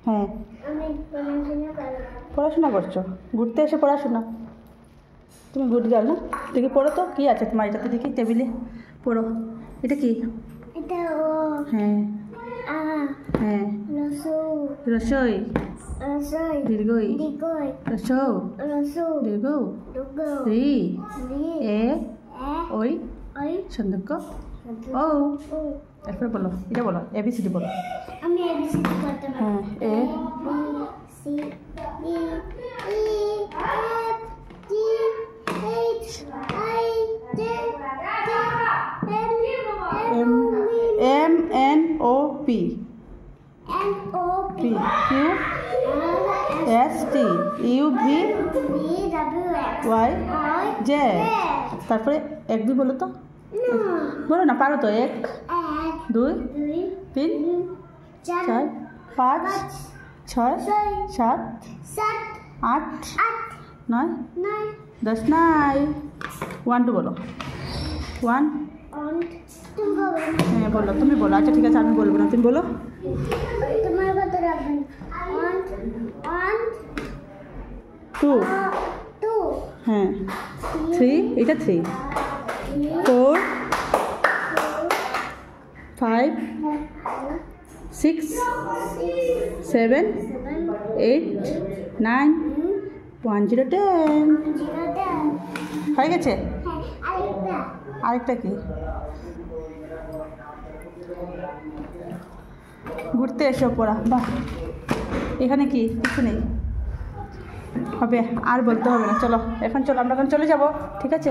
হ্যাঁ পড়াশোনা করছো, ঘুরতে এসে পড়াশোনা। তুমি গুড গার্ল না? দেখি পড়ো তো, কী আছে তোমার এটাতে, দেখি টেবিলে পড়ো। এটা কি? হ্যাঁ হ্যাঁ রসই দীর্ঘই রসৌ দীর্ঘ রি এ ওই সন্দক্য ও। এরপরে বলো, এটা বলো, এবিসিডি বলো। আমি এবিসিডি করতে পারি। হ্যাঁ A C D E F G H I J M M N O P N O P Q S T U V V W X Y J. তারপরে এক দুই বলো তো, বলো না, পারো তো। এক দুই তিন চার পাঁচ ছয় সাত আট নয় 10 নাই। 1 2 বলো। 1 হ্যাঁ বলো, তুমি বলো। আচ্ছা ঠিক আছে, আমি বলবো না, তুমি বলো। তোমার কত রাখবেন? 2 হ্যাঁ 3 এটা 3 4 5 6 7 8 9 1 0 10 হয়ে গেছে। আরেকটা কি? ঘুরতে এসো পড়া। বাহ, এখানে কি কিছু নেই, হবে আর বলতে হবে না। চলো এখন, চলো আমরা এখন চলে যাব, ঠিক আছে।